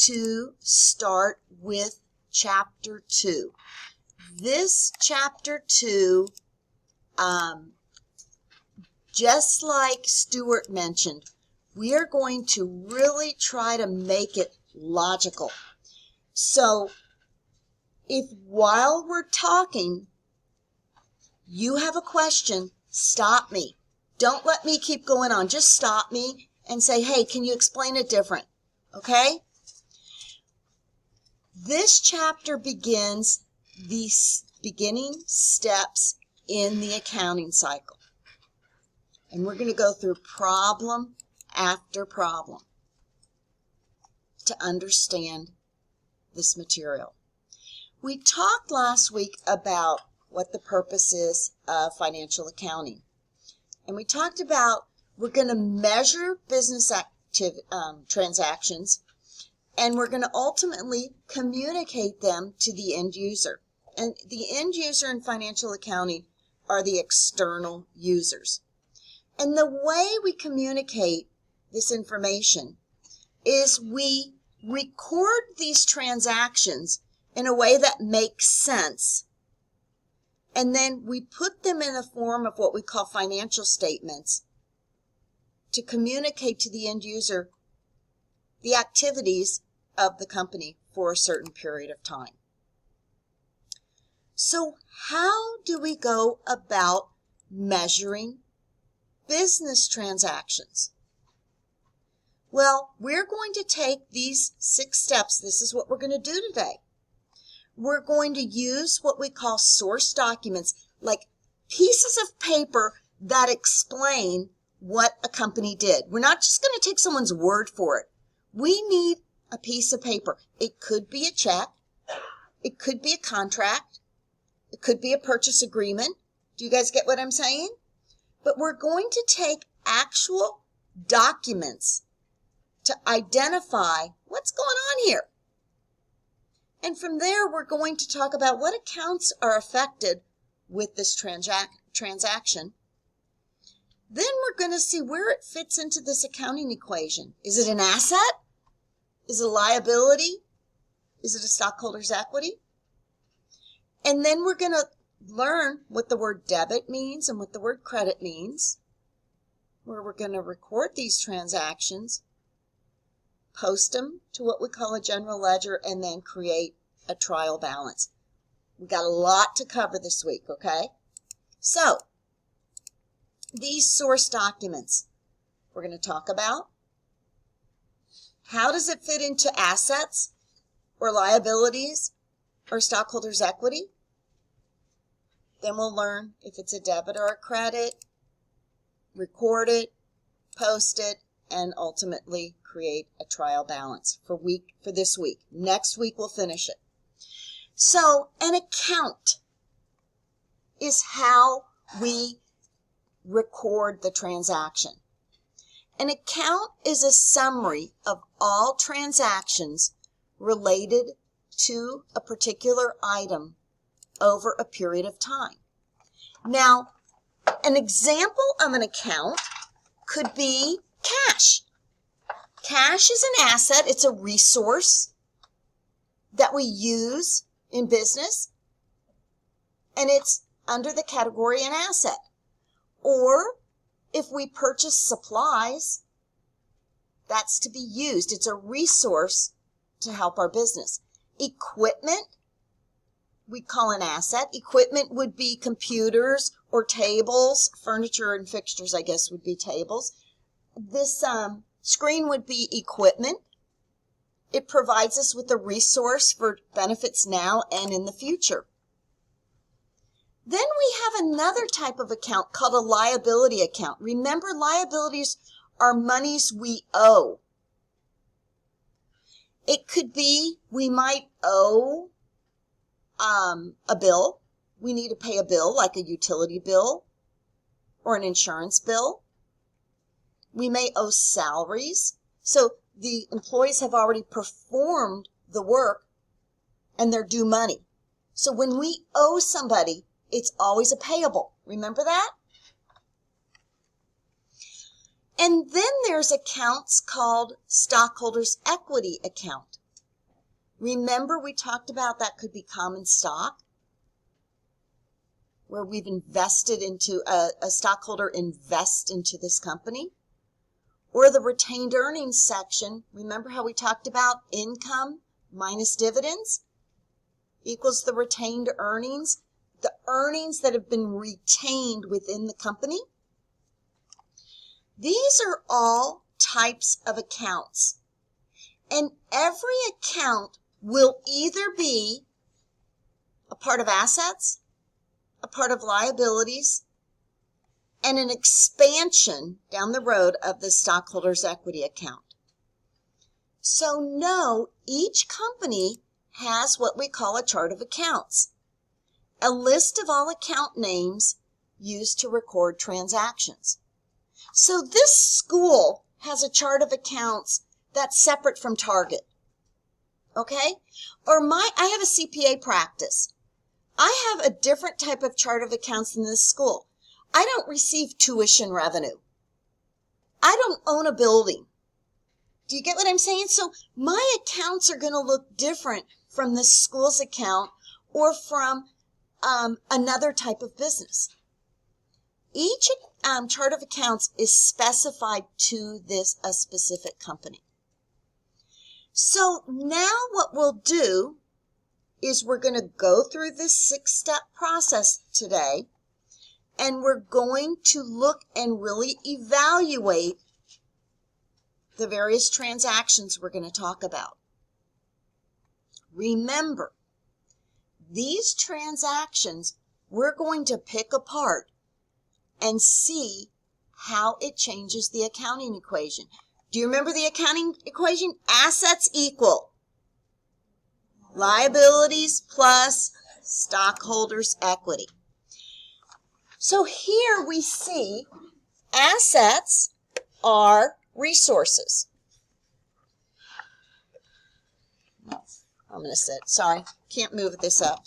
to start with Chapter 2. This Chapter 2, just like Stuart mentioned, we are going to really try to make it logical. So if while we're talking, you have a question, stop me. Don't let me keep going on. Just stop me and say, hey, can you explain it different? Okay? This chapter begins the beginning steps in the accounting cycle. And we're going to go through problem after problem to understand this material. We talked last week about what the purpose is of financial accounting. And we talked about we're going to measure business transactions, and we're going to ultimately communicate them to the end user. And the end user in financial accounting are the external users. And the way we communicate this information is we record these transactions in a way that makes sense, and then we put them in the form of what we call financial statements to communicate to the end user the activities of the company for a certain period of time. So how do we go about measuring business transactions? Well, we're going to take these 6 steps. This is what we're going to do today. We're going to use what we call source documents, like pieces of paper that explain what a company did. We're not just going to take someone's word for it. We need a piece of paper. It could be a check. It could be a contract. It could be a purchase agreement. Do you guys get what I'm saying? But we're going to take actual documents to identify what's going on here. And from there, we're going to talk about what accounts are affected with this transaction. Then we're going to see where it fits into this accounting equation. Is it an asset? Is it a liability? Is it a stockholder's equity? And then we're going to learn what the word debit means and what the word credit means, where we're going to record these transactions, post them to what we call a general ledger, and then create a trial balance. We've got a lot to cover this week, okay? So, these source documents we're going to talk about. How does it fit into assets or liabilities or stockholders' equity? Then we'll learn if it's a debit or a credit, record it, post it, and ultimately create a trial balance for this week. Next week we'll finish it. So an account is how we record the transaction. An account is a summary of all transactions related to a particular item over a period of time. Now, an example of an account could be cash. Cash is an asset. It's a resource that we use in business, and it's under the category an asset. Or if we purchase supplies, that's to be used. It's a resource to help our business. Equipment, we call an asset. Equipment would be computers or tables. Furniture and fixtures, I guess, would be tables. This screen would be equipment. It provides us with a resource for benefits now and in the future. Then we have another type of account called a liability account. Remember, liabilities are monies we owe. It could be we might owe a bill. We need to pay a bill like a utility bill or an insurance bill. We may owe salaries. So the employees have already performed the work and they're due money. So when we owe somebody, it's always a payable. Remember that? And then there's accounts called stockholders' equity account. Remember we talked about that could be common stock, where we've invested into a stockholder invests into this company. Or the retained earnings section, remember how we talked about income minus dividends equals the retained earnings, the earnings that have been retained within the company. These are all types of accounts, and every account will either be a part of assets, a part of liabilities, and an expansion down the road of the stockholders' equity account. So know each company has what we call a chart of accounts, a list of all account names used to record transactions. So this school has a chart of accounts that's separate from Target, okay? Or I have a CPA practice. I have a different type of chart of accounts than this school. I don't receive tuition revenue. I don't own a building. Do you get what I'm saying? So my accounts are going to look different from this school's account or from another type of business. Each chart of accounts is specified to a specific company. So now what we'll do is we're going to go through this 6-step process today, and we're going to look and really evaluate the various transactions we're going to talk about. Remember, these transactions we're going to pick apart and see how it changes the accounting equation. Do you remember the accounting equation? Assets equal liabilities plus stockholders' equity. So here we see assets are resources. I'm going to sit. Sorry, can't move this up.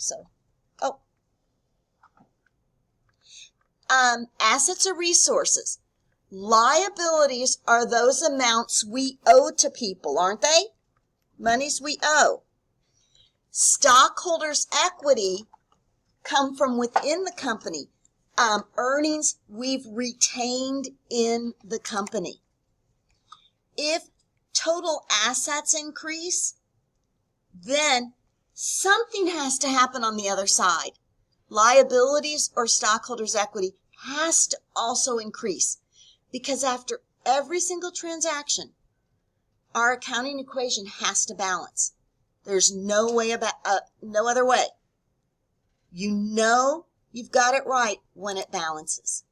Assets are resources. Liabilities are those amounts we owe to people, aren't they? Monies we owe. Stockholders' equity come from within the company. Earnings we've retained in the company. If total assets increase, then something has to happen on the other side. Liabilities or stockholders' equity has to also increase, because after every single transaction, our accounting equation has to balance. There's no other way. You know you've got it right when it balances.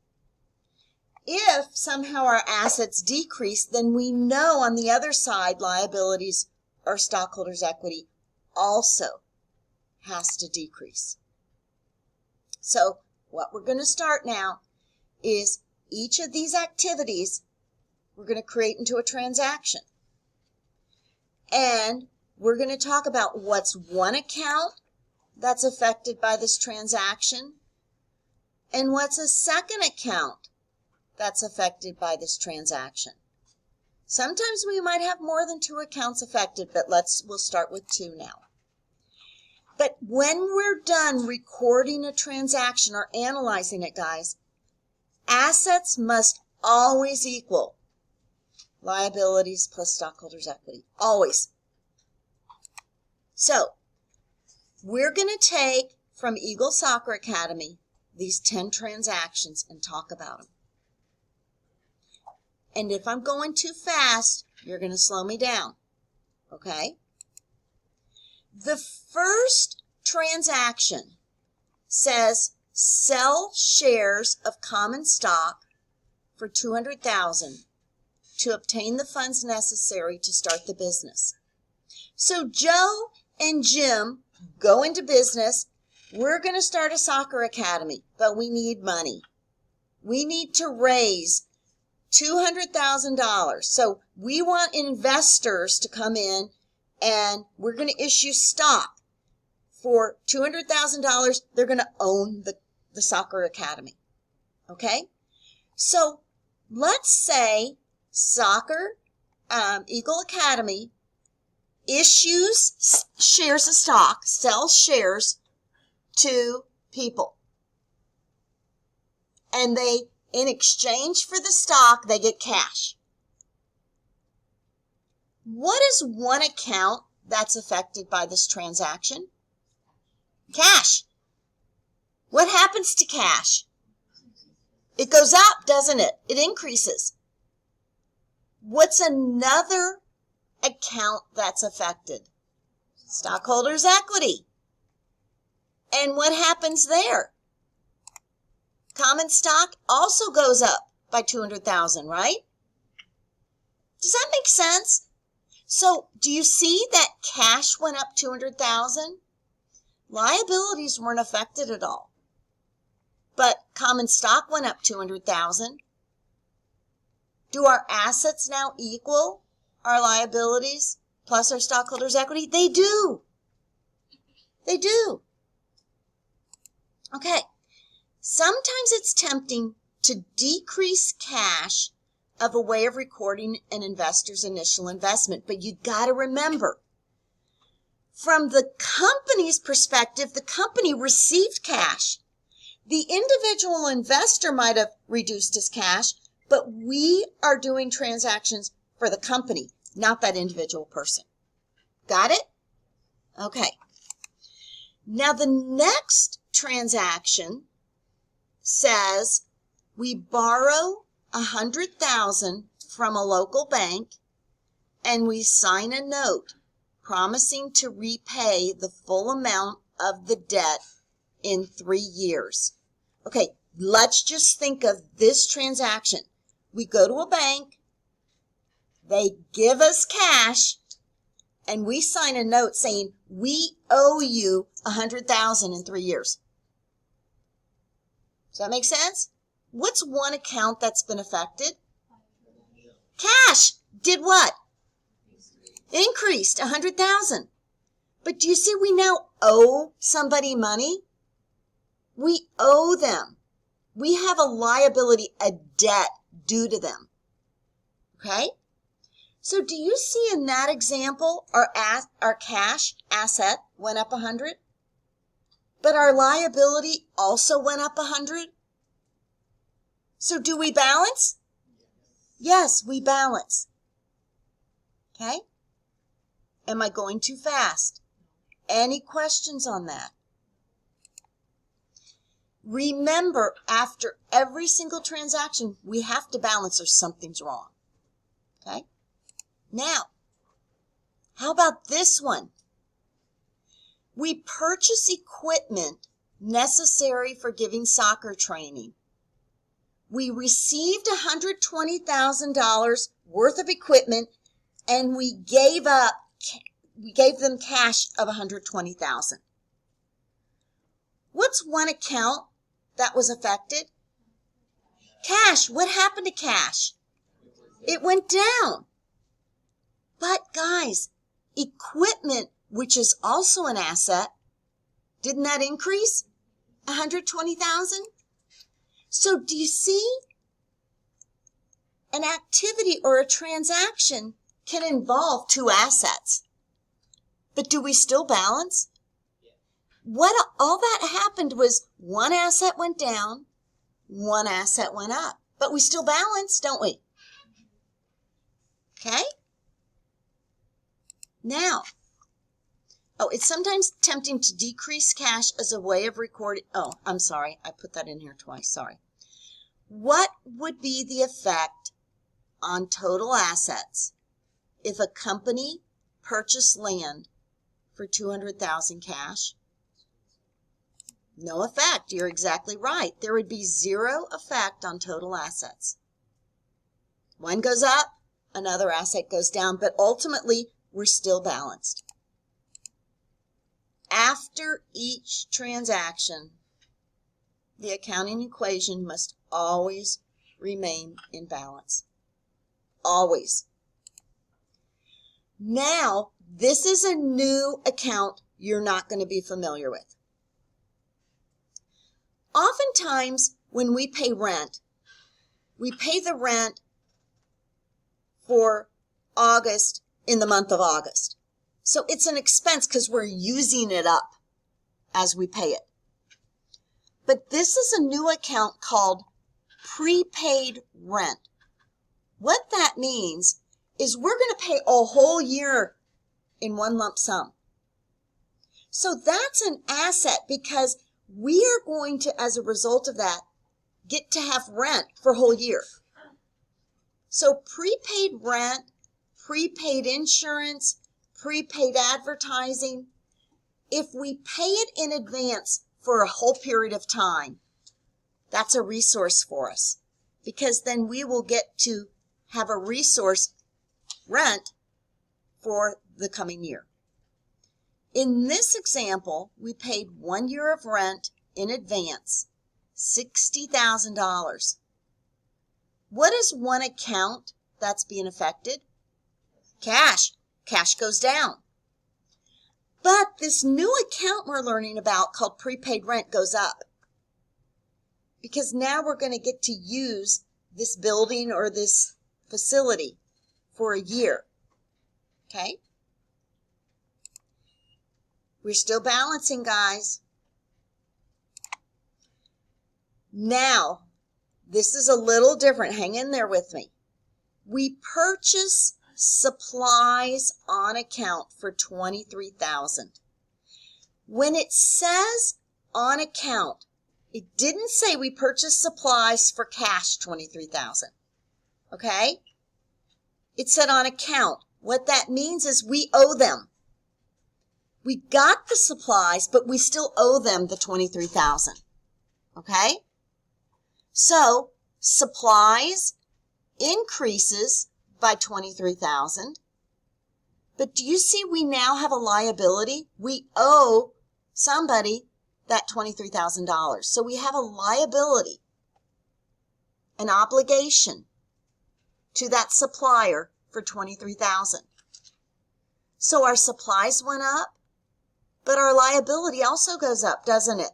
If somehow our assets decrease, then we know on the other side liabilities or stockholders' equity also has to decrease. So what we're going to start now is each of these activities we're going to create into a transaction. And we're going to talk about what's one account that's affected by this transaction and what's a second account that's affected by this transaction. Sometimes we might have more than 2 accounts affected, but we'll start with 2 now. But when we're done recording a transaction or analyzing it, guys, assets must always equal liabilities plus stockholders' equity. Always. So, we're going to take from Eagle Soccer Academy these 10 transactions and talk about them. And if I'm going too fast, you're going to slow me down. Okay? The first transaction says sell shares of common stock for $200,000 to obtain the funds necessary to start the business. So Joe and Jim go into business. We're going to start a soccer academy, but we need money. We need to raise $200,000. So we want investors to come in, and we're going to issue stock for $200,000. They're going to own the soccer academy. Okay? So let's say Eagle Academy issues shares of stock, sells shares to people. And they, in exchange for the stock, they get cash. What is one account that's affected by this transaction? Cash. What happens to cash? It goes up, doesn't it? It increases. What's another account that's affected? Stockholders' equity. And what happens there? Common stock also goes up by $200,000, right? Does that make sense? So, do you see that cash went up $200,000? Liabilities weren't affected at all. But common stock went up $200,000. Do our assets now equal our liabilities plus our stockholders' equity? They do. They do. Okay. Sometimes it's tempting to decrease cash of a way of recording an investor's initial investment, but you got to remember, from the company's perspective, the company received cash. The individual investor might have reduced his cash, but we are doing transactions for the company, not that individual person. Got it? Okay. Now the next transaction says we borrow $100,000 from a local bank and we sign a note promising to repay the full amount of the debt in 3 years. Okay, let's just think of this transaction. We go to a bank, they give us cash, and we sign a note saying we owe you $100,000 in 3 years. Does that make sense? What's one account that's been affected? Cash did what? Increased $100,000. But do you see we now owe somebody money? We owe them. We have a liability, a debt due to them. Okay? So do you see in that example our cash asset went up 100? But our liability also went up 100? So do we balance? Yes, we balance. Okay? Am I going too fast? Any questions on that? Remember, after every single transaction, we have to balance or something's wrong. Okay? Now, how about this one? We purchase equipment necessary for giving soccer training. We received $120,000 worth of equipment and we gave them cash of $120,000. What's one account that was affected? Cash. What happened to cash? It went down. But guys, equipment, which is also an asset, didn't that increase? $120,000? So do you see? An activity or a transaction can involve two assets. But do we still balance? What all that happened was one asset went down, one asset went up. But we still balance, don't we? Okay? Now, it's sometimes tempting to decrease cash as a way of recording. Oh, I'm sorry. I put that in here twice. Sorry. What would be the effect on total assets if a company purchased land for $200,000 cash? No effect. You're exactly right. There would be zero effect on total assets. One goes up, another asset goes down, but ultimately we're still balanced. After each transaction, the accounting equation must always remain in balance. Always. Now, this is a new account you're not going to be familiar with. Oftentimes, when we pay rent, we pay the rent for August in the month of August. So it's an expense because we're using it up as we pay it. But this is a new account called prepaid rent. What that means is we're going to pay a whole year in one lump sum. So that's an asset because we are going to, as a result of that, get to have rent for a whole year. So prepaid rent, prepaid insurance, prepaid advertising, if we pay it in advance for a whole period of time, that's a resource for us because then we will get to have a resource rent for the coming year. In this example, we paid 1 year of rent in advance, $60,000. What is one account that's being affected? Cash. Cash goes down. But this new account we're learning about called prepaid rent goes up because now we're going to get to use this building or this facility for a year. Okay? We're still balancing, guys. Now, this is a little different. Hang in there with me. We purchase supplies on account for $23,000. When it says on account, it didn't say we purchased supplies for cash $23,000. Okay? It said on account. What that means is we owe them. We got the supplies, but we still owe them the $23,000. Okay? So, supplies increases by $23,000. But do you see we now have a liability? We owe somebody that $23,000. So we have a liability, an obligation to that supplier for $23,000. So our supplies went up, but our liability also goes up, doesn't it?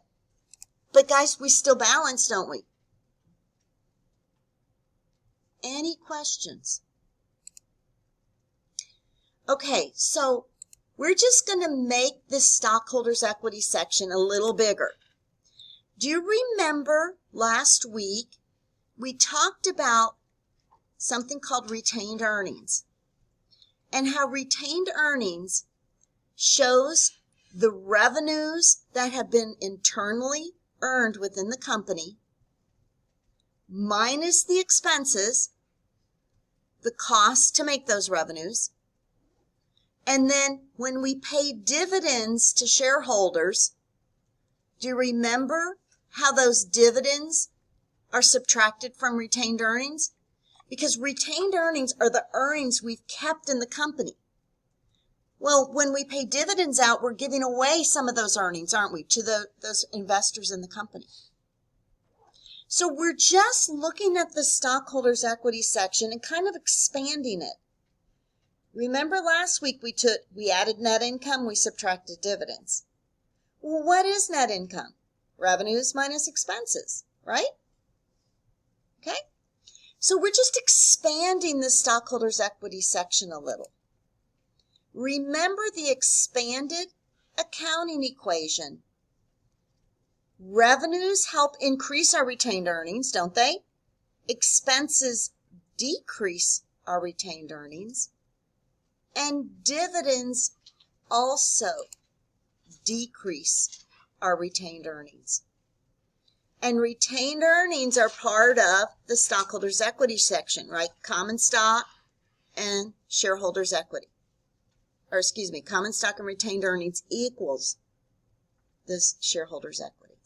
But guys, we still balance, don't we? Any questions? Okay, so we're just going to make this stockholders' equity section a little bigger. Do you remember last week we talked about something called retained earnings and how retained earnings shows the revenues that have been internally earned within the company minus the expenses, the cost to make those revenues, and then when we pay dividends to shareholders, do you remember how those dividends are subtracted from retained earnings? Because retained earnings are the earnings we've kept in the company. Well, when we pay dividends out, we're giving away some of those earnings, aren't we, to those investors in the company. So we're just looking at the stockholders' equity section and kind of expanding it. Remember last week we added net income, we subtracted dividends. Well, what is net income? Revenues minus expenses, right? Okay? So we're just expanding the stockholders' equity section a little. Remember the expanded accounting equation. Revenues help increase our retained earnings, don't they? Expenses decrease our retained earnings. And dividends also decrease our retained earnings. And retained earnings are part of the stockholders' equity section, right? Common stock and shareholders' equity. Or excuse me, common stock and retained earnings equals this shareholders' equity.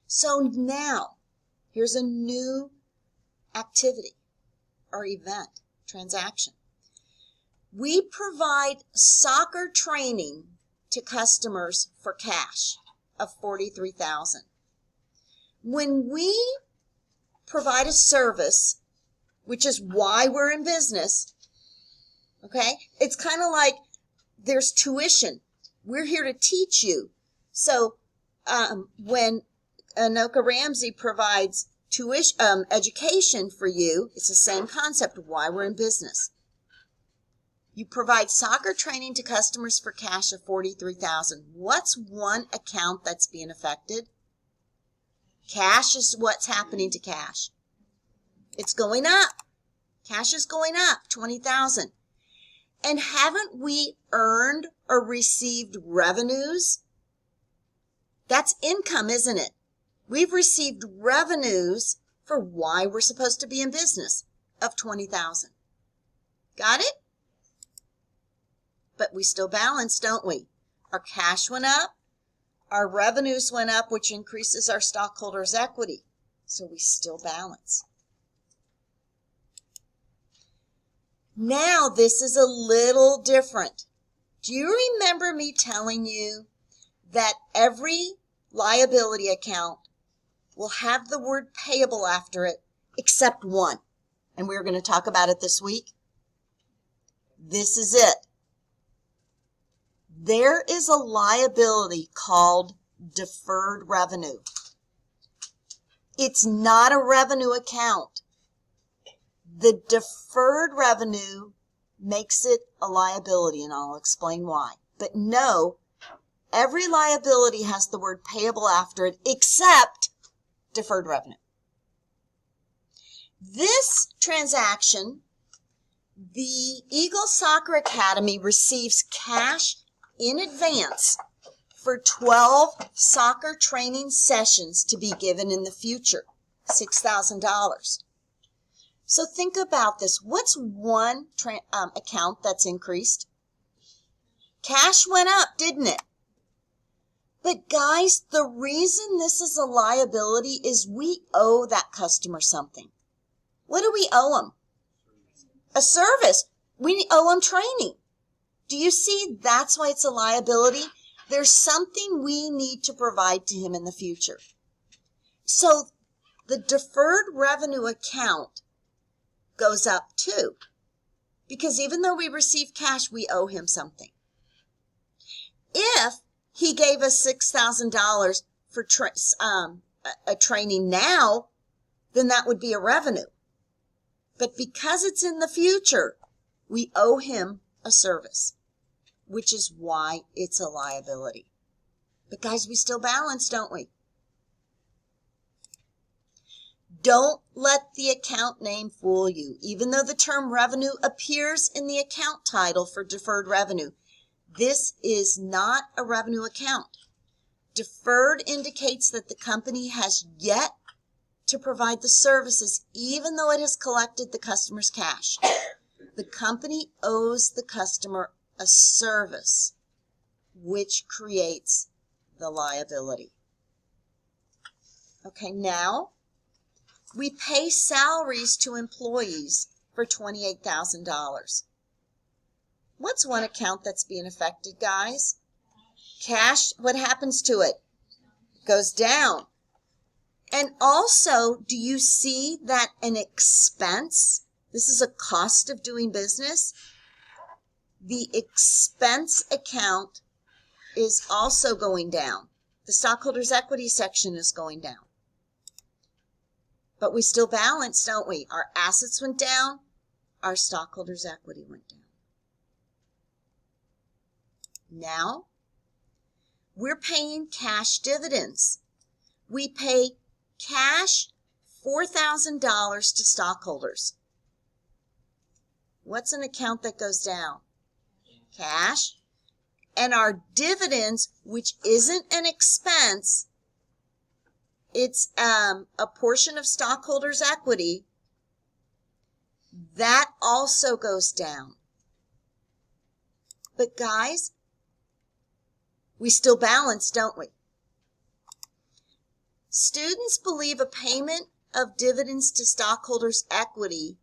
So now, here's a new activity or event, transaction. We provide soccer training to customers for cash of $43,000. When we provide a service, which is why we're in business, okay, it's kind of like there's tuition. We're here to teach you. So when Anoka Ramsey provides tuition, education for you, it's the same concept of why we're in business. You provide soccer training to customers for cash of $43,000. What's one account that's being affected? Cash is what's happening to cash. It's going up. Cash is going up, $20,000. And haven't we earned or received revenues? That's income, isn't it? We've received revenues for why we're supposed to be in business of $20,000. Got it? But we still balance, don't we? Our cash went up. Our revenues went up, which increases our stockholders' equity. So we still balance. Now this is a little different. Do you remember me telling you that every liability account will have the word payable after it except one? And we're going to talk about it this week. This is it. There is a liability called deferred revenue. It's not a revenue account. The deferred revenue makes it a liability, and I'll explain why. But no, every liability has the word payable after it except deferred revenue. This transaction, the Eagle Soccer Academy receives cash in advance for 12 soccer training sessions to be given in the future, $6,000. So think about this. What's one account that's increased? Cash went up, didn't it? But guys, the reason this is a liability is we owe that customer something. What do we owe them? A service. We owe them training. Do you see that's why it's a liability? There's something we need to provide to him in the future. So the deferred revenue account goes up too, because even though we receive cash, we owe him something. If he gave us $6,000 for a training now, then that would be a revenue. But because it's in the future, we owe him a service, which is why it's a liability. But guys, we still balance, don't we? Don't let the account name fool you. Even though the term revenue appears in the account title for deferred revenue, this is not a revenue account. Deferred indicates that the company has yet to provide the services, even though it has collected the customer's cash. The company owes the customer a service, which creates the liability. Okay, now we pay salaries to employees for $28,000. What's one account that's being affected, guys? Cash, what happens to it? Goes down. And also, do you see that an expense, this is a cost of doing business? The expense account is also going down. The stockholders' equity section is going down. But we still balance, don't we? Our assets went down, our stockholders' equity went down. Now, we're paying cash dividends. We pay cash $4,000 to stockholders. What's an account that goes down? Cash. And our dividends, which isn't an expense, it's a portion of stockholders' equity, that also goes down. But guys, we still balance, don't we? Students believe a payment of dividends to stockholders' equity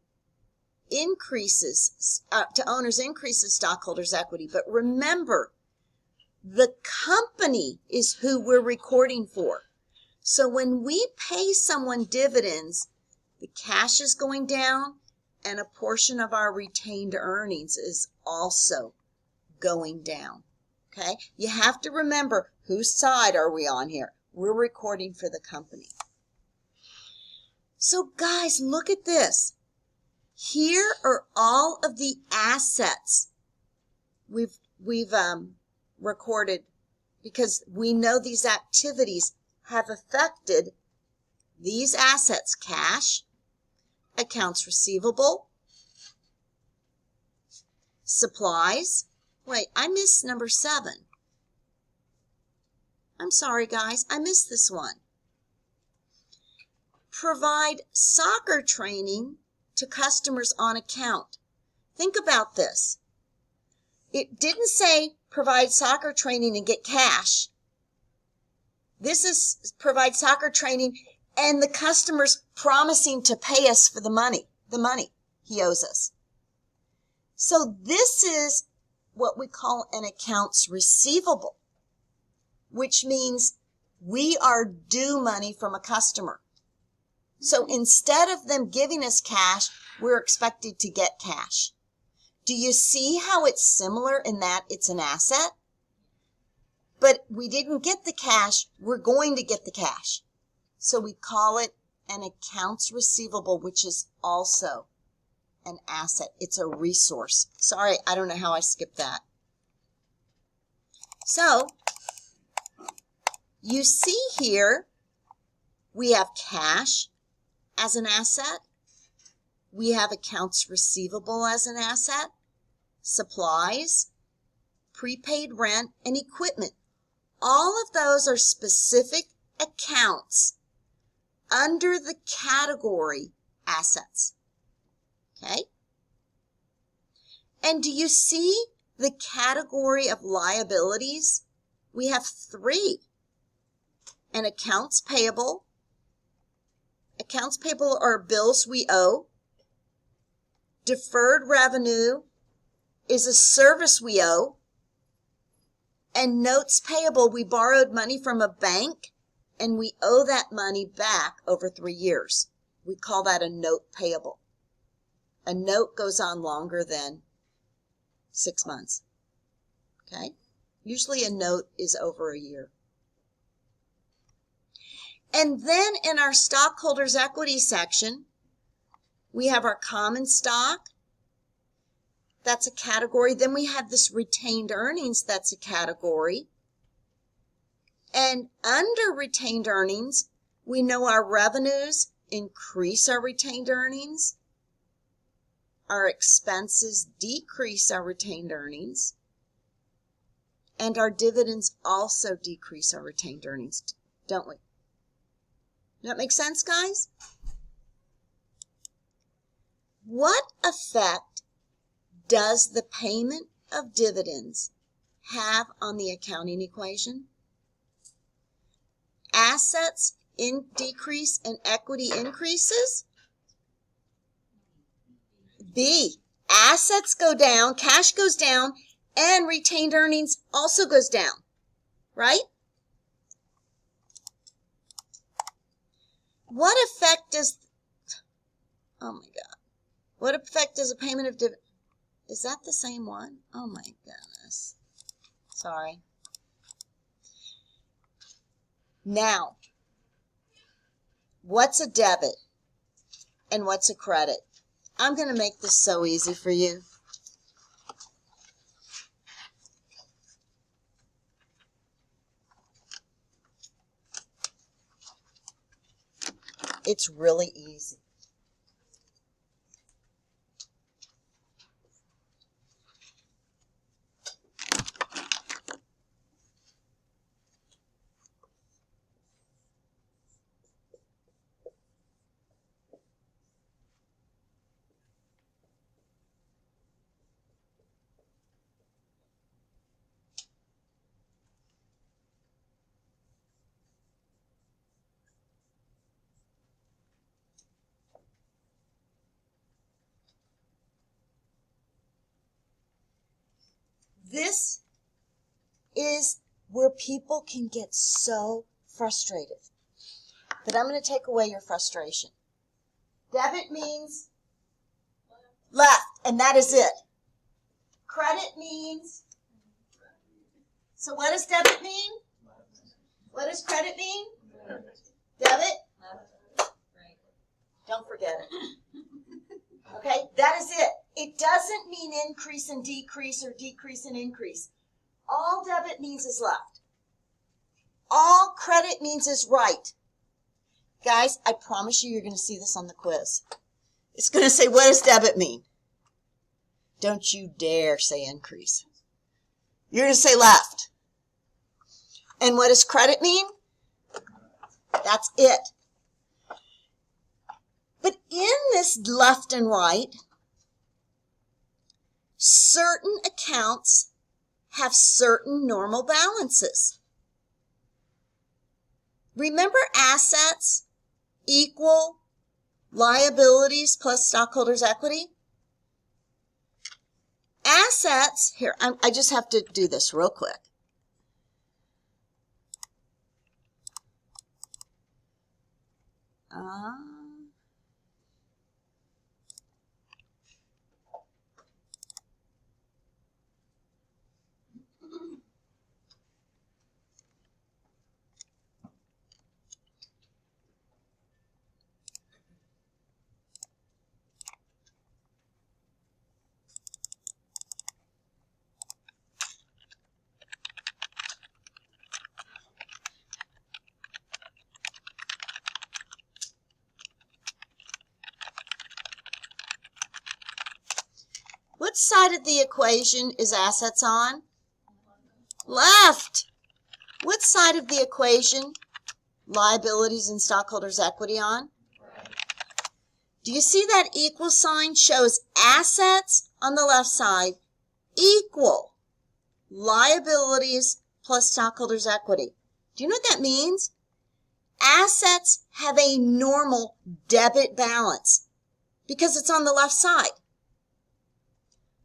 increases, to owners increases stockholders' equity. But remember, the company is who we're recording for. So when we pay someone dividends, the cash is going down and a portion of our retained earnings is also going down. Okay? You have to remember, whose side are we on here? We're recording for the company. So guys, look at this. Here are all of the assets we've recorded, because we know these activities have affected these assets: cash, accounts receivable, supplies. Wait, I missed number 7. I'm sorry, guys, I missed this one. Provide soccer training to customers on account. Think about this. It didn't say provide soccer training and get cash. This is provide soccer training and the customer's promising to pay us for the money he owes us. So this is what we call an accounts receivable, which means we are due money from a customer. So instead of them giving us cash, we're expected to get cash. Do you see how it's similar in that it's an asset? But we didn't get the cash, we're going to get the cash. So we call it an accounts receivable, which is also an asset. It's a resource. Sorry, I don't know how I skipped that. So you see here, we have cash as an asset. We have accounts receivable as an asset, supplies, prepaid rent, and equipment. All of those are specific accounts under the category assets. Okay? And do you see the category of liabilities? We have 3. An accounts payable. Accounts payable are bills we owe. Deferred revenue is a service we owe. And notes payable, we borrowed money from a bank and we owe that money back over 3 years. We call that a note payable. A note goes on longer than 6 months. Okay? Usually a note is over a year. And then in our stockholders' equity section, we have our common stock. That's a category. Then we have this retained earnings. That's a category. And under retained earnings, we know our revenues increase our retained earnings. Our expenses decrease our retained earnings. And our dividends also decrease our retained earnings, don't we? Does that make sense, guys? What effect does the payment of dividends have on the accounting equation? Assets decrease and equity increases? B. Assets go down, cash goes down, and retained earnings also goes down, right? What effect does, oh my God, what effect does a payment of dividends, is that the same one? Oh my goodness. Sorry. Now, what's a debit and what's a credit? I'm going to make this so easy for you. It's really easy. This is where people can get so frustrated. But I'm going to take away your frustration. Debit means left, and that is it. Credit means, so what does debit mean? What does credit mean? Debit? Don't forget it. Okay, that is it. It doesn't mean increase and decrease or decrease and increase. All debit means is left. All credit means is right. Guys, I promise you're going to see this on the quiz. It's going to say, what does debit mean? Don't you dare say increase. You're going to say left. And what does credit mean? That's it. But in this left and right, certain accounts have certain normal balances. Remember, assets equal liabilities plus stockholders' equity? Assets, here, I just have to do this real quick. What side of the equation is assets on? Left. What side of the equation liabilities and stockholders' equity on? Do you see that equal sign shows assets on the left side equal liabilities plus stockholders' equity? Do you know what that means? Assets have a normal debit balance because it's on the left side.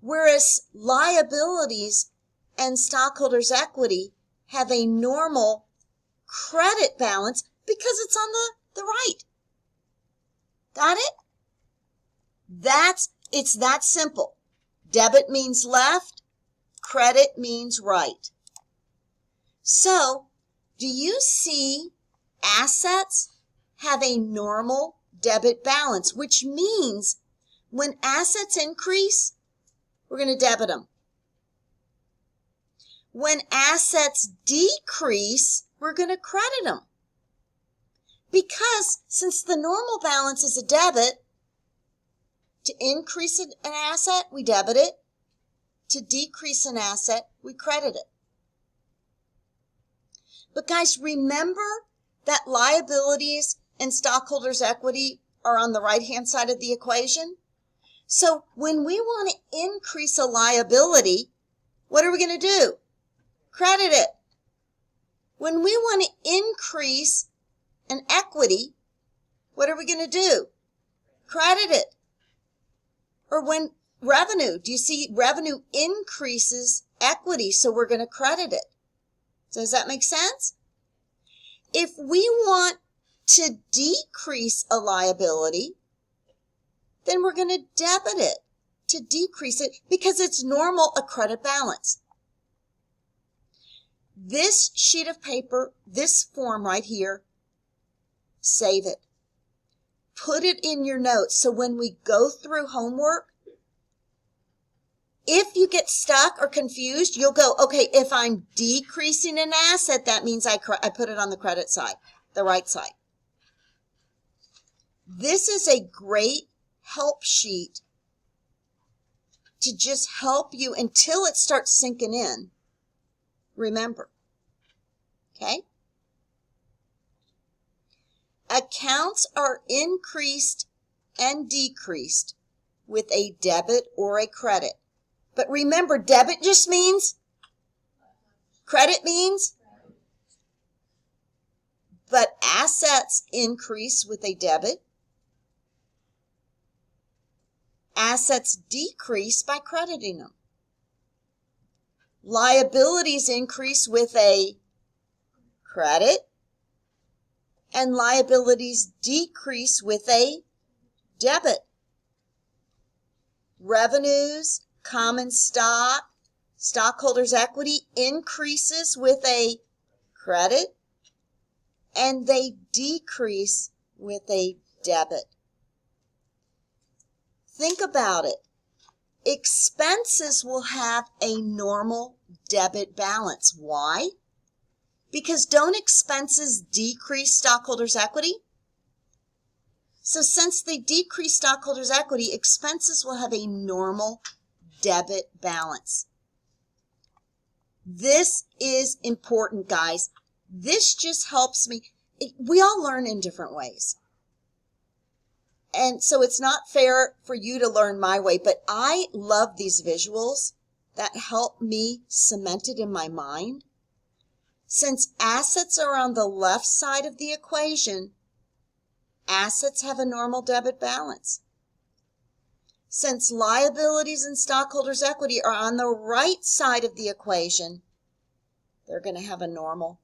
Whereas liabilities and stockholders' equity have a normal credit balance because it's on the right. Got it? It's that simple. Debit means left, credit means right. So, do you see assets have a normal debit balance, which means when assets increase, we're going to debit them. When assets decrease, we're going to credit them. Because since the normal balance is a debit, to increase an asset, we debit it. To decrease an asset, we credit it. But guys, remember that liabilities and stockholders' equity are on the right-hand side of the equation? So when we want to increase a liability, what are we going to do? Credit it. When we want to increase an equity, what are we going to do? Credit it. Or when revenue, do you see revenue increases equity, so we're going to credit it. Does that make sense? If we want to decrease a liability, then we're going to debit it to decrease it because it's normal a credit balance. This sheet of paper, this form right here, save it. Put it in your notes so when we go through homework, if you get stuck or confused, you'll go, okay, if I'm decreasing an asset, that means I put it on the credit side, the right side. This is a great help sheet to just help you until it starts sinking in. Remember, okay? Accounts are increased and decreased with a debit or a credit. But remember, debit just means, credit means, but assets increase with a debit. Assets decrease by crediting them. Liabilities increase with a credit, and liabilities decrease with a debit. Revenues, common stock, stockholders' equity increases with a credit, and they decrease with a debit. Think about it. Expenses will have a normal debit balance. Why? Because don't expenses decrease stockholders' equity? So since they decrease stockholders' equity, expenses will have a normal debit balance. This is important, guys. This just helps me. We all learn in different ways. And so it's not fair for you to learn my way, but I love these visuals that help me cement it in my mind. Since assets are on the left side of the equation, assets have a normal debit balance. Since liabilities and stockholders' equity are on the right side of the equation, they're going to have a normal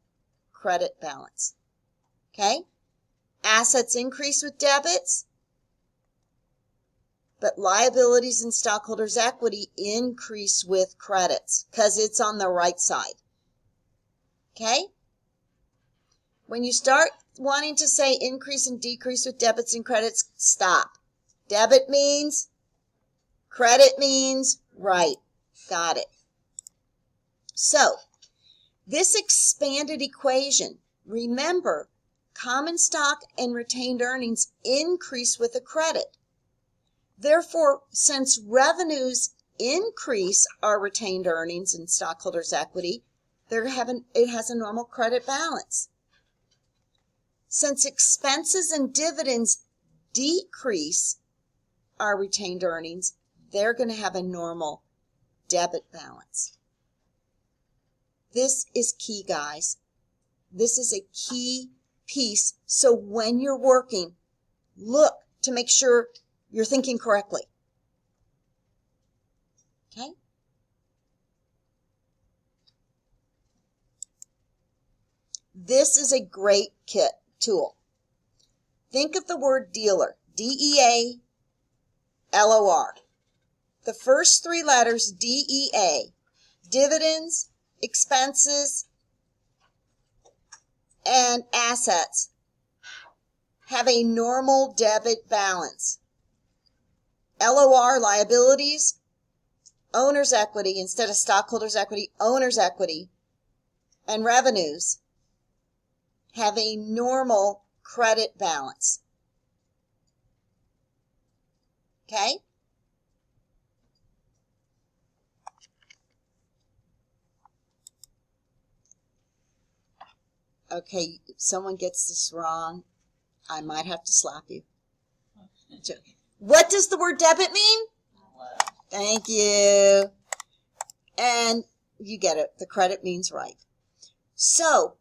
credit balance. Okay? Assets increase with debits, but liabilities and stockholders' equity increase with credits because it's on the right side. Okay? When you start wanting to say increase and decrease with debits and credits, stop. Debit means, credit means, right. Got it. So, this expanded equation, remember, common stock and retained earnings increase with a credit. Therefore, since revenues increase our retained earnings and stockholders' equity, it has a normal credit balance. Since expenses and dividends decrease our retained earnings, they're going to have a normal debit balance. This is key, guys. This is a key piece. So when you're working, look to make sure you're thinking correctly. Okay? This is a great kit tool. Think of the word dealer, D-E-A-L-O-R. The first three letters, D-E-A, dividends, expenses, and assets, have a normal debit balance. L-O-R, liabilities, owner's equity, instead of stockholders' equity, owner's equity, and revenues have a normal credit balance. Okay? Okay, if someone gets this wrong, I might have to slap you. What does the word debit mean? Thank you. And you get it. The credit means right. So,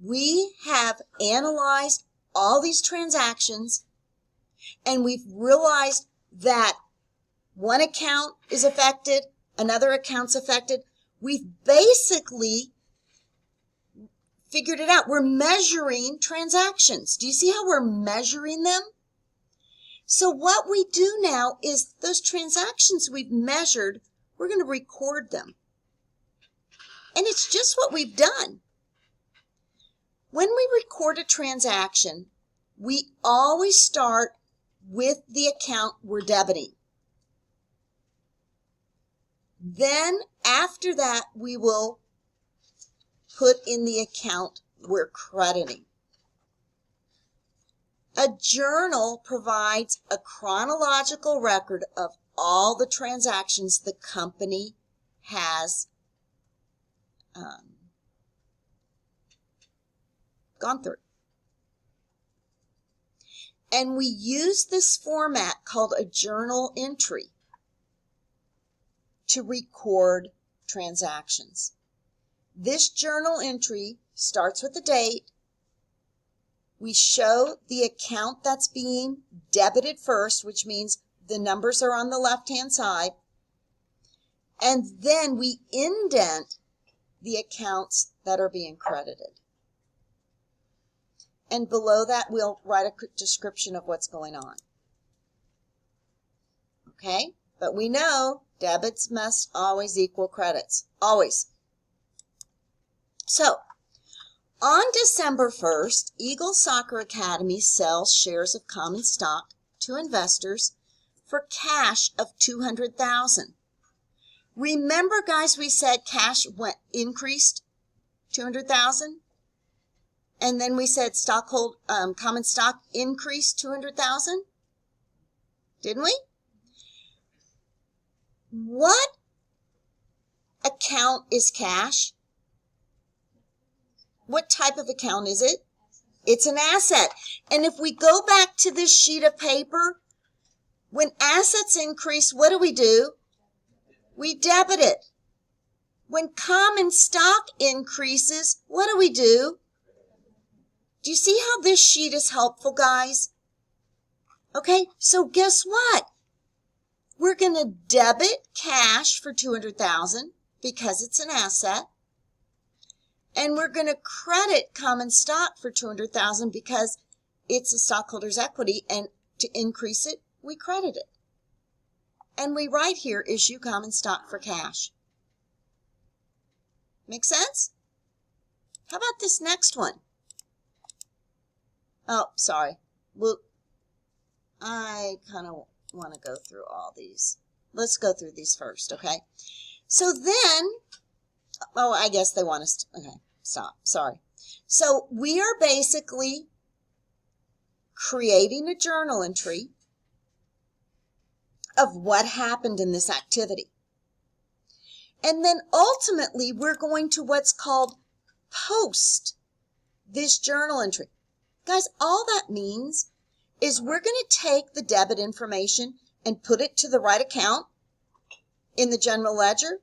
we have analyzed all these transactions, and we've realized that one account is affected, another account's affected. We've basically figured it out. We're measuring transactions. Do you see how we're measuring them? So what we do now is those transactions we've measured, we're going to record them. And it's just what we've done. When we record a transaction, we always start with the account we're debiting. Then after that, we will put in the account we're crediting. A journal provides a chronological record of all the transactions the company has gone through. And we use this format called a journal entry to record transactions. This journal entry starts with the date. We show the account that's being debited first, which means the numbers are on the left-hand side. And then we indent the accounts that are being credited. And below that, we'll write a description of what's going on. Okay? But we know debits must always equal credits. Always. So, on December 1st, Eagle Soccer Academy sells shares of common stock to investors for cash of $200,000. Remember, guys, we said cash increased $200,000, and then we said common stock increased $200,000, didn't we? What account is cash? What type of account is it? It's an asset. And if we go back to this sheet of paper, when assets increase, what do? We debit it. When common stock increases, what do? Do you see how this sheet is helpful, guys? Okay, so guess what? We're going to debit cash for $200,000 because it's an asset. And we're going to credit common stock for $200,000 because it's a stockholder's equity, and to increase it, we credit it. And we write here, issue common stock for cash. Make sense? How about this next one? Oh, sorry. Well, I kind of want to go through all these. Let's go through these first, okay? So then, oh, I guess they want us to, okay, stop, sorry. So we are basically creating a journal entry of what happened in this activity. And then ultimately, we're going to what's called post this journal entry. Guys, all that means is we're going to take the debit information and put it to the right account in the general ledger,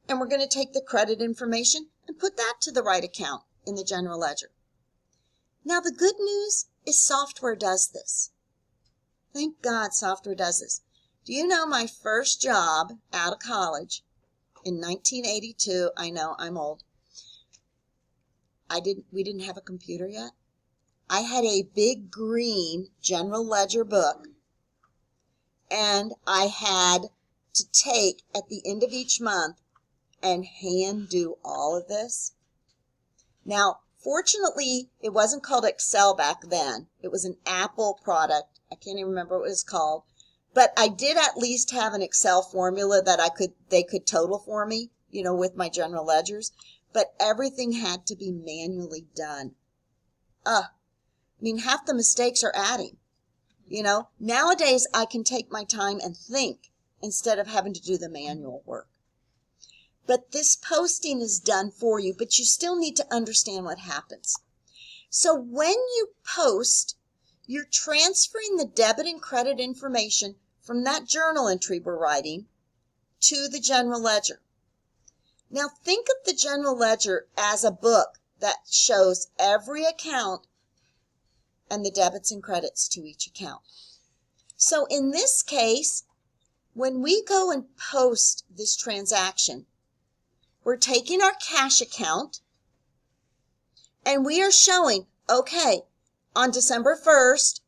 and we're going to take the credit information and put that to the right account in the general ledger. Now, the good news is software does this. Thank God software does this. Do you know my first job out of college in 1982, I know I'm old, we didn't have a computer yet. I had a big green general ledger book, and I had to take at the end of each month and hand do all of this. Now, fortunately, it wasn't called Excel back then. It was an Apple product. I can't even remember what it was called. But I did at least have an Excel formula that they could total for me, you know, with my general ledgers. But everything had to be manually done. I mean, half the mistakes are adding. You know, nowadays I can take my time and think instead of having to do the manual work. But this posting is done for you, but you still need to understand what happens. So when you post, you're transferring the debit and credit information from that journal entry we're writing to the general ledger. Now think of the general ledger as a book that shows every account and the debits and credits to each account. So in this case, when we go and post this transaction, we're taking our cash account and we are showing, okay, on December 1st,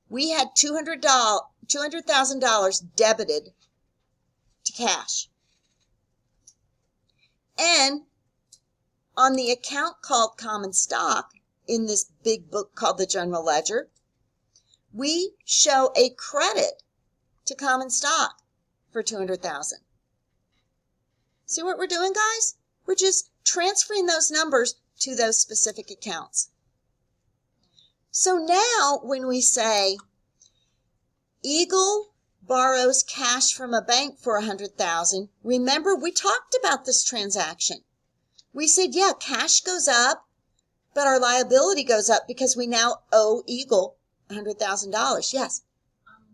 we had $200,000 debited to cash. And on the account called common stock in this big book called the General Ledger, we show a credit to common stock for $200,000. See what we're doing, guys? We're just transferring those numbers to those specific accounts. So now when we say Eagle borrows cash from a bank for $100,000, remember we talked about this transaction. We said, yeah, cash goes up, but our liability goes up because we now owe Eagle $100,000. Yes?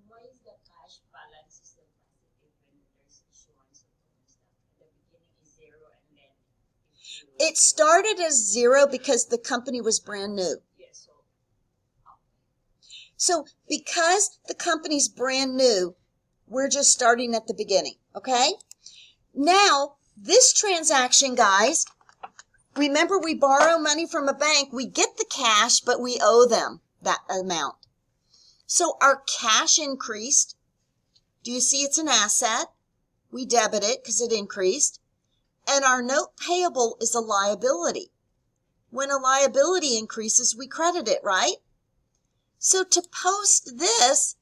Why is the cash balance still positive when there's issuance of common stock? At the beginning is zero, and then it started as zero because the company was brand new. yes, So because the company's brand new, we're just starting at the beginning, okay? Now, this transaction, guys, remember we borrow money from a bank, we get the cash, but we owe them that amount. So our cash increased. Do you see it's an asset? We debit it because it increased. And our note payable is a liability. When a liability increases, we credit it, right? So to post this,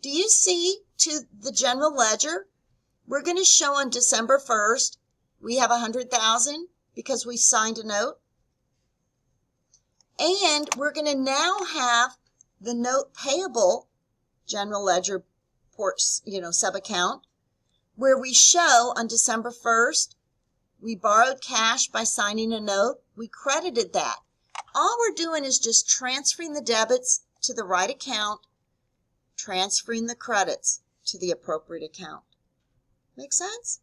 Do you see to the general ledger? We're going to show on December 1st, we have $100,000 because we signed a note. And we're going to now have the note payable general ledger sub-account, where we show on December 1st, we borrowed cash by signing a note. We credited that. All we're doing is just transferring the debits to the right account, transferring the credits to the appropriate account. Make sense?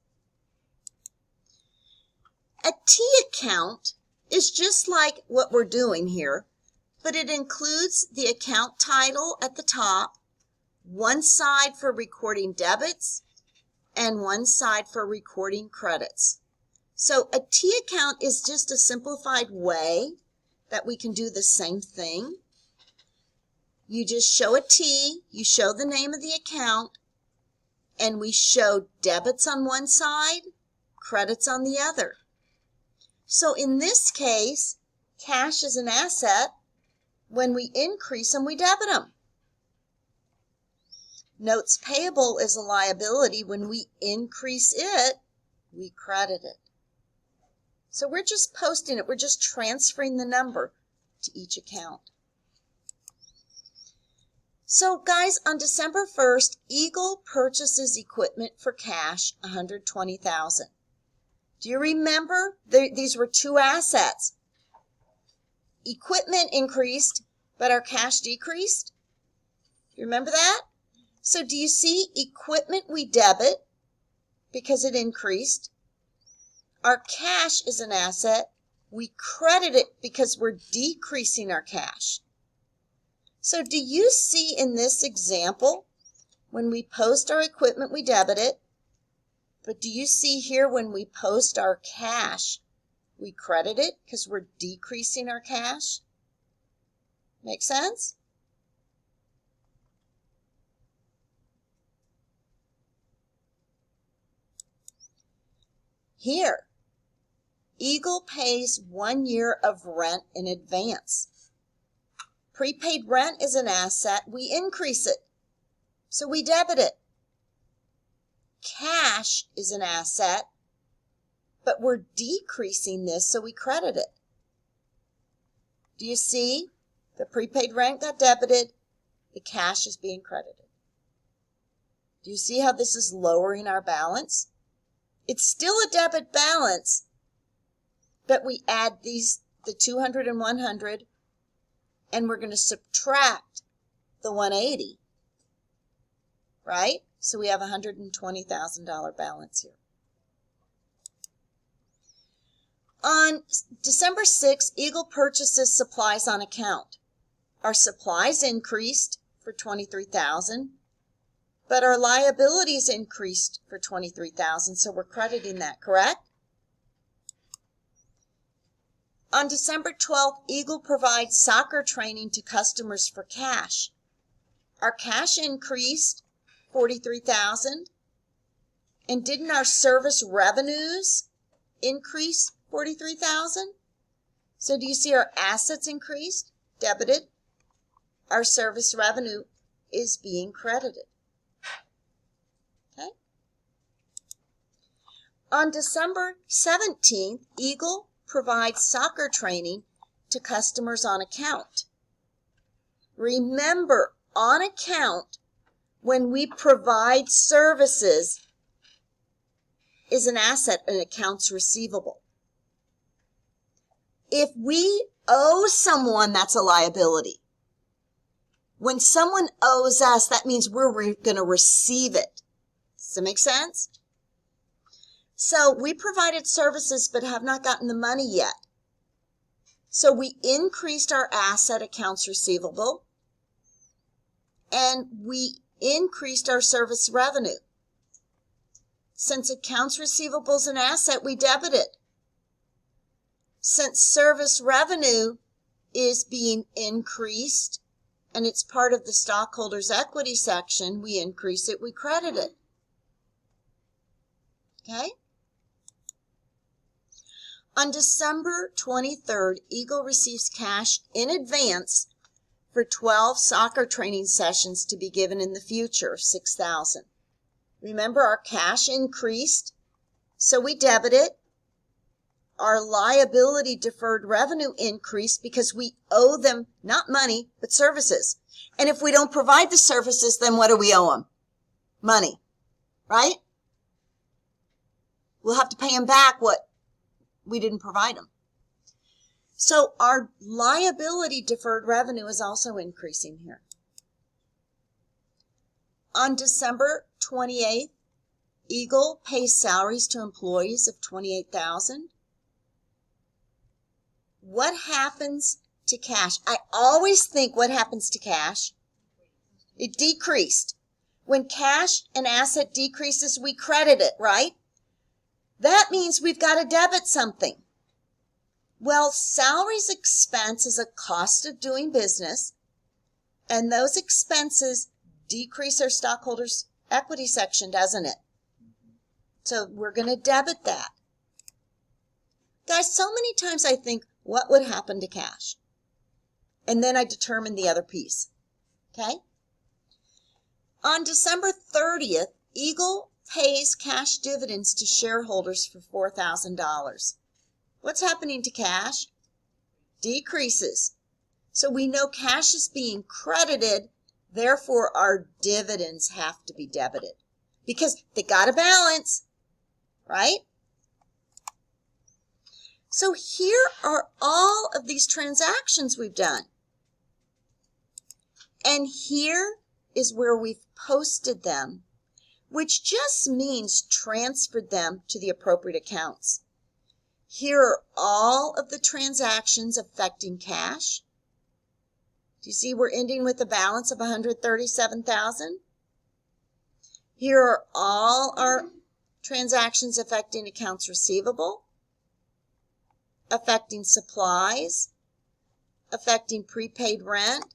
A T account is just like what we're doing here, but it includes the account title at the top, one side for recording debits, and one side for recording credits. So a T account is just a simplified way that we can do the same thing. You just show a T, you show the name of the account, and we show debits on one side, credits on the other. So in this case, cash is an asset. When we increase them, we debit them. Notes payable is a liability. When we increase it, we credit it. So we're just posting it. We're just transferring the number to each account. So guys, on December 1st, Eagle purchases equipment for cash, $120,000. Do you remember? These were two assets. Equipment increased, but our cash decreased. You remember that? So do you see equipment we debit because it increased? Our cash is an asset. We credit it because we're decreasing our cash. So do you see in this example, when we post our equipment, we debit it. But do you see here when we post our cash, we credit it because we're decreasing our cash? Make sense? Here, Eagle pays 1 year of rent in advance. Prepaid rent is an asset. We increase it, so we debit it. Cash is an asset, but we're decreasing this, so we credit it. Do you see? The prepaid rent got debited. The cash is being credited. Do you see how this is lowering our balance? It's still a debit balance, but we add the 200 and 100, and we're going to subtract the 180, right? So we have a $120,000 balance here. On December 6th, Eagle purchases supplies on account. Our supplies increased for $23,000, but our liabilities increased for $23,000, so we're crediting that, correct? On December 12th, Eagle provides soccer training to customers for cash. Our cash increased $43,000, and didn't our service revenues increase $43,000? So do you see our assets increased, debited? Our service revenue is being credited. Okay. On December 17th, Eagle provides soccer training to customers on account. Remember, on account, when we provide services, is an asset, an accounts receivable. If we owe someone, that's a liability. When someone owes us, that means we're going to receive it. Does that make sense? So we provided services but have not gotten the money yet. So we increased our asset, accounts receivable, and we increased our service revenue. Since accounts receivable is an asset, we debit it. Since service revenue is being increased and it's part of the stockholders' equity section, we increase it, we credit it. Okay? On December 23rd, Eagle receives cash in advance for 12 soccer training sessions to be given in the future, $6,000. Remember, our cash increased, so we debit it. Our liability deferred revenue increased because we owe them not money, but services. And if we don't provide the services, then what do we owe them? Money, right? We'll have to pay them back what we didn't provide them. So our liability deferred revenue is also increasing here. On December 28th, Eagle pays salaries to employees of $28,000. What happens to cash? I always think what happens to cash? It decreased. When cash and asset decreases, we credit it, right? That means we've got to debit something. Well, salaries expense is a cost of doing business, and those expenses decrease our stockholders' equity section, doesn't it? So we're going to debit that. Guys, so many times I think, what would happen to cash? And then I determine the other piece. Okay? On December 30th, Eagle pays cash dividends to shareholders for $4,000. What's happening to cash? Decreases. So we know cash is being credited, therefore our dividends have to be debited because they got a balance, right? So here are all of these transactions we've done. And here is where we've posted them, which just means transferred them to the appropriate accounts. Here are all of the transactions affecting cash. Do you see we're ending with a balance of $137,000? Here are all our transactions affecting accounts receivable, affecting supplies, affecting prepaid rent,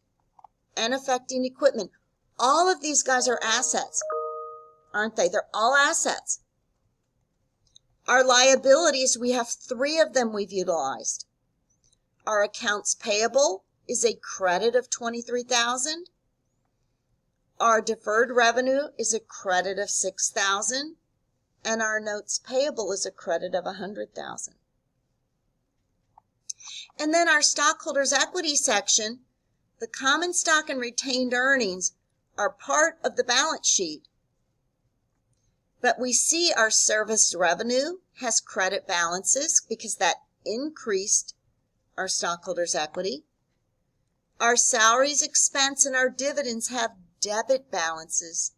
and affecting equipment. All of these guys are assets, aren't they? They're all assets. Our liabilities, we have 3 of them we've utilized. Our accounts payable is a credit of $23,000. Our deferred revenue is a credit of $6,000. And our notes payable is a credit of $100,000. And then our stockholders' equity section, the common stock and retained earnings are part of the balance sheet. But we see our service revenue has credit balances because that increased our stockholders' equity. Our salaries expense and our dividends have debit balances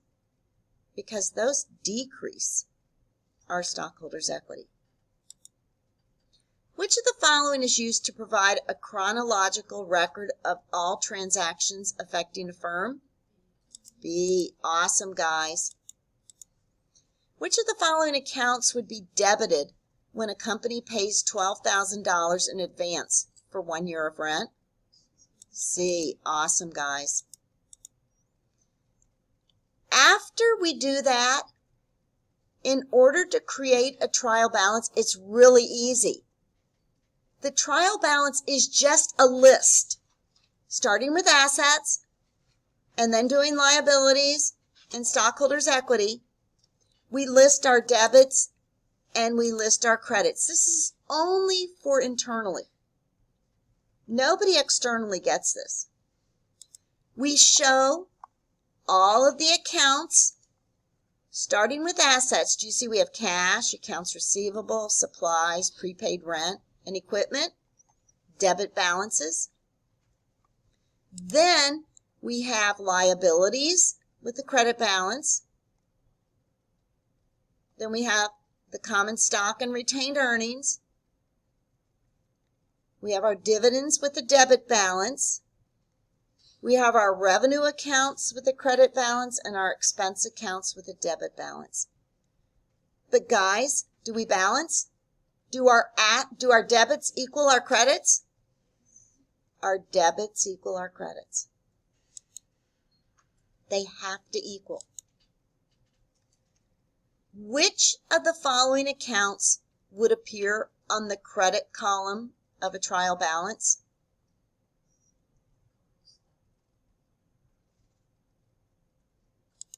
because those decrease our stockholders' equity. Which of the following is used to provide a chronological record of all transactions affecting a firm? B. Awesome, guys. Which of the following accounts would be debited when a company pays $12,000 in advance for 1 year of rent? C. Awesome, guys. After we do that, in order to create a trial balance, it's really easy. The trial balance is just a list, starting with assets, and then doing liabilities and stockholders' equity. We list our debits and we list our credits. This is only for internally. Nobody externally gets this. We show all of the accounts, starting with assets. Do you see we have cash, accounts receivable, supplies, prepaid rent, and equipment, debit balances. Then we have liabilities with the credit balance. Then we have the common stock and retained earnings. We have our dividends with the debit balance. We have our revenue accounts with the credit balance and our expense accounts with the debit balance. But guys, do we balance? Do our debits equal our credits? Our debits equal our credits. They have to equal. Which of the following accounts would appear on the credit column of a trial balance?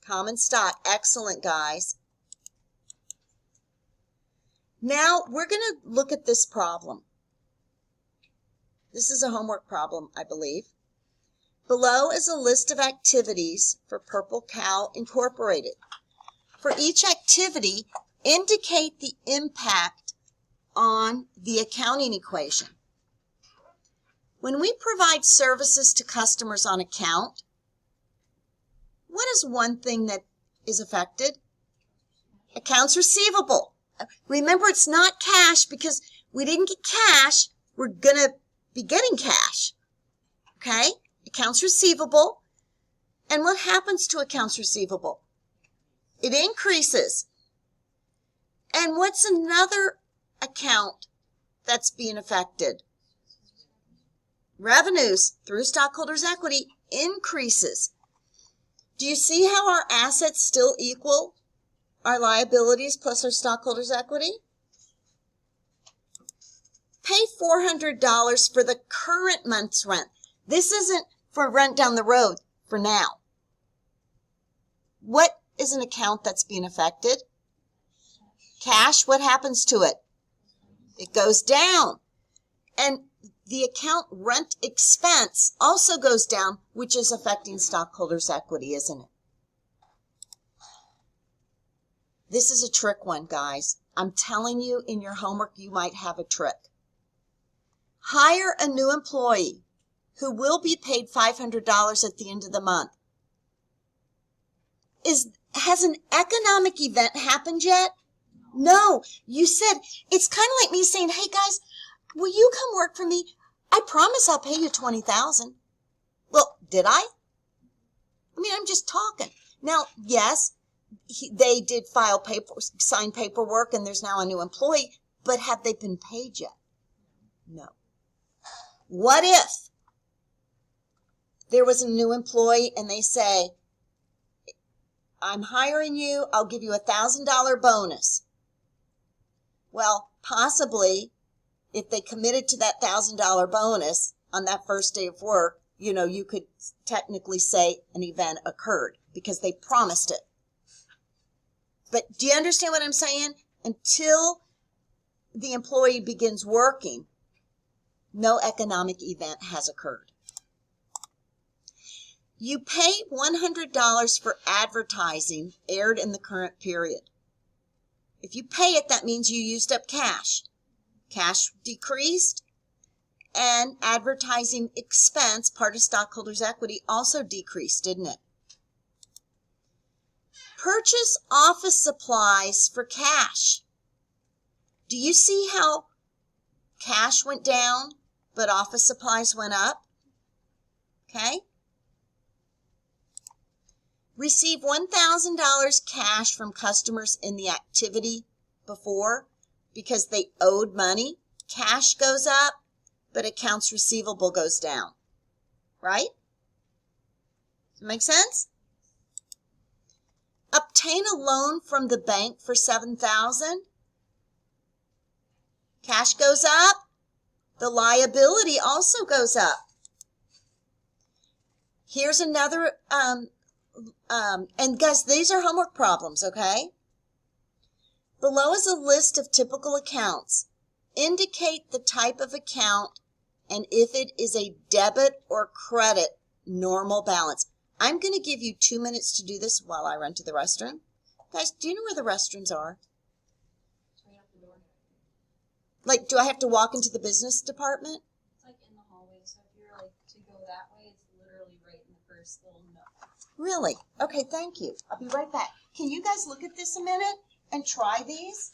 Common stock. Excellent, guys. Now, we're going to look at this problem. This is a homework problem, I believe. Below is a list of activities for Purple Cow Incorporated. For each activity, indicate the impact on the accounting equation. When we provide services to customers on account, what is one thing that is affected? Accounts receivable. Remember, it's not cash because we didn't get cash. We're going to be getting cash. Okay? Accounts receivable. And what happens to accounts receivable? It increases. And what's another account that's being affected? Revenues through stockholders' equity increases. Do you see how our assets still equal our liabilities plus our stockholders' equity? Pay $400 for the current month's rent. This isn't for rent down the road for now. What is an account that's being affected? Cash, what happens to it? It goes down. And the account rent expense also goes down, which is affecting stockholders' equity, isn't it? This is a trick one, guys. I'm telling you, in your homework, you might have a trick. Hire a new employee who will be paid $500 at the end of the month. Has an economic event happened yet? No. You said, it's kind of like me saying, hey, guys, will you come work for me? I promise I'll pay you $20,000. Well, did I? I mean, I'm just talking. Now, yes, they did sign paperwork, and there's now a new employee, but have they been paid yet? No. What if there was a new employee and they say, I'm hiring you, I'll give you $1,000 bonus. Well, possibly, if they committed to that $1,000 bonus on that first day of work, you could technically say an event occurred because they promised it. But do you understand what I'm saying? Until the employee begins working, no economic event has occurred. You pay $100 for advertising aired in the current period. If you pay it, that means you used up cash. Cash decreased, and advertising expense, part of stockholders' equity, also decreased, didn't it? Purchase office supplies for cash. Do you see how cash went down, but office supplies went up? Okay? Receive $1,000 cash from customers in the activity before because they owed money. Cash goes up, but accounts receivable goes down. Right? Does it make sense? Obtain a loan from the bank for $7,000. Cash goes up. The liability also goes up. Here's another, and guys, these are homework problems, okay? Below is a list of typical accounts. Indicate the type of account and if it is a debit or credit normal balance. I'm going to give you 2 minutes to do this while I run to the restroom. Guys, do you know where the restrooms are? It's right up the door. Like, do I have to walk into the business department? It's like in the hallway, so if you're like to go that way, it's literally right in the first little nook. Really? Okay, thank you. I'll be right back. Can you guys look at this a minute and try these?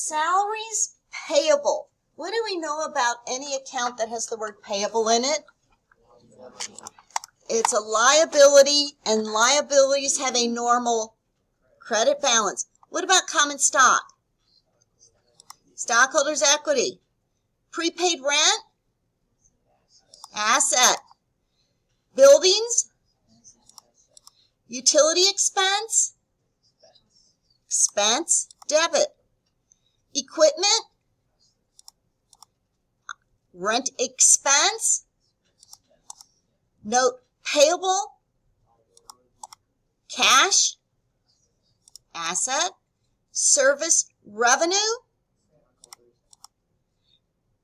Salaries payable. What do we know about any account that has the word payable in it? It's a liability, and liabilities have a normal credit balance. What about common stock? Stockholders' equity. Prepaid rent? Asset. Buildings? Utility expense? Expense. Debit. Equipment? Rent expense? Note payable? Cash? Asset. Service revenue?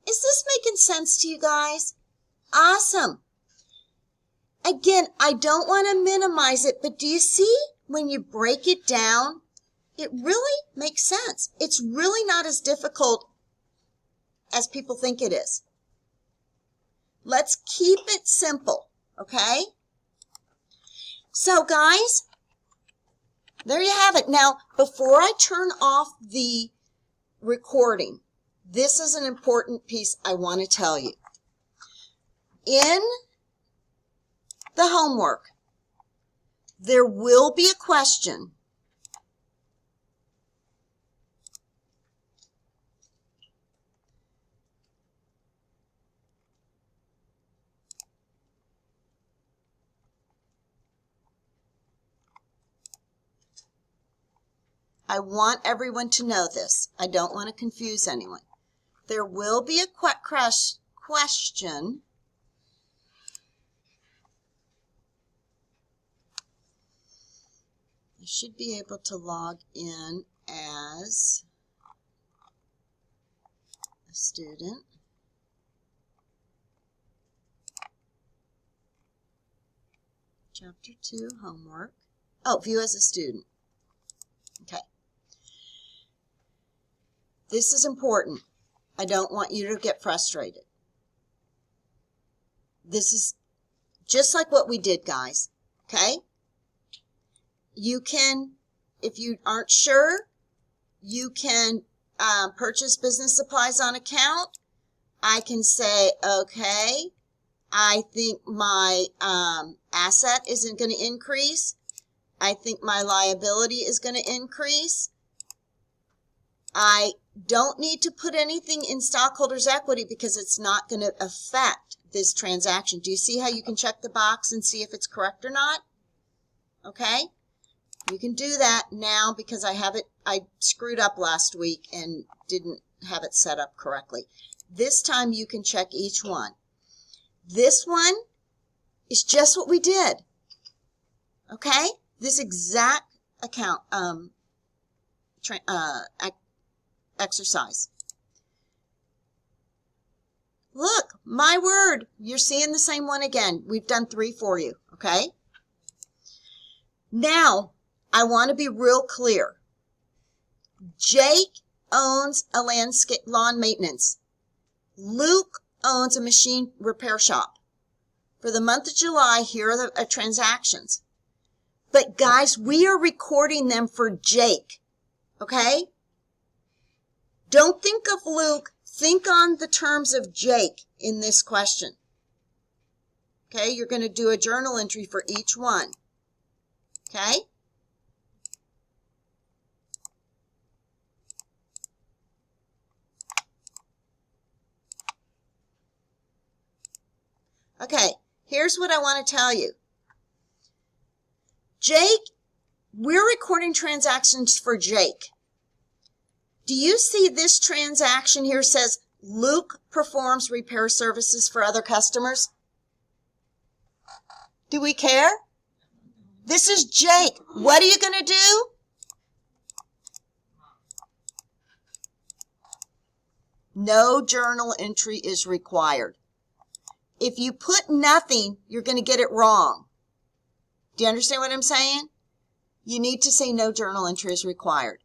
Is this making sense to you guys? Awesome. Again, I don't want to minimize it, but do you see when you break it down, it really makes sense. It's really not as difficult as people think it is. Let's keep it simple, okay? So guys, there you have it. Now, before I turn off the recording, this is an important piece I want to tell you. In the homework, there will be a question I want everyone to know this. I don't want to confuse anyone. There will be a question. I should be able to log in as a student. Chapter 2, homework. Oh, view as a student. Okay. This is important. I don't want you to get frustrated. This is just like what we did, guys. Okay? You can, if you aren't sure, you can purchase business supplies on account. I can say, okay, I think my asset isn't going to increase. I think my liability is going to increase. I don't need to put anything in stockholders' equity because it's not going to affect this transaction. Do you see how you can check the box and see if it's correct or not? Okay? You can do that now because I screwed up last week and didn't have it set up correctly. This time you can check each one. This one is just what we did. Okay? This exact account exercise. Look, my word, you're seeing the same one again. We've done 3 for you, okay? Now, I want to be real clear. Jake owns a lawn maintenance. Luke owns a machine repair shop. For the month of July, here are the transactions. But guys, we are recording them for Jake, okay? Don't think of Luke. Think on the terms of Jake in this question. Okay, you're going to do a journal entry for each one. Okay? Okay, here's what I want to tell you. Jake, we're recording transactions for Jake. Do you see this transaction here says Luke performs repair services for other customers? Do we care? This is Jake. What are you going to do? No journal entry is required. If you put nothing, you're going to get it wrong. Do you understand what I'm saying? You need to say no journal entry is required.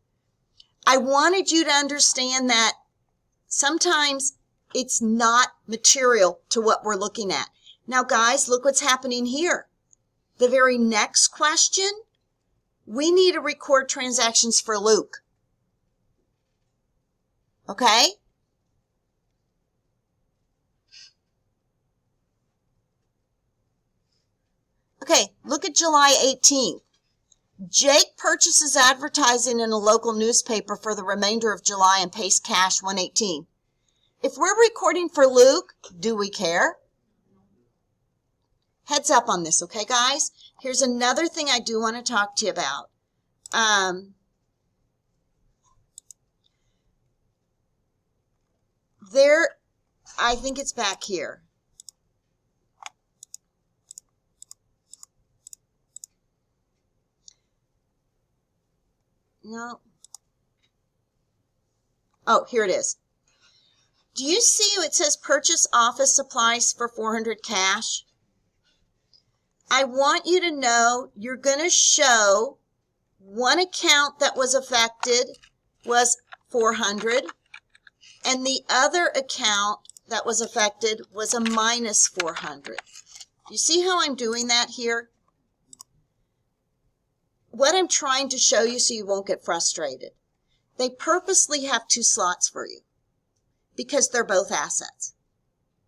I wanted you to understand that sometimes it's not material to what we're looking at. Now, guys, look what's happening here. The very next question, we need to record transactions for Luke. Okay? Okay, look at July 18th. Jake purchases advertising in a local newspaper for the remainder of July and pays cash $118. If we're recording for Luke, do we care? Heads up on this, okay, guys? Here's another thing I do want to talk to you about. I think it's back here. No. Oh, here it is. Do you see it says purchase office supplies for $400 cash? I want you to know you're going to show one account that was affected was $400, and the other account that was affected was a minus $400. You see how I'm doing that here? What I'm trying to show you so you won't get frustrated. They purposely have two slots for you because they're both assets.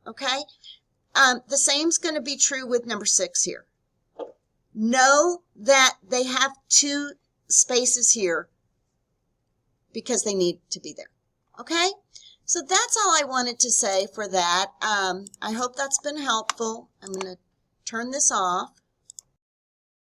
Okay? The same's going to be true with number 6 here. Know that they have two spaces here because they need to be there. Okay? So that's all I wanted to say for that. I hope that's been helpful. I'm going to turn this off.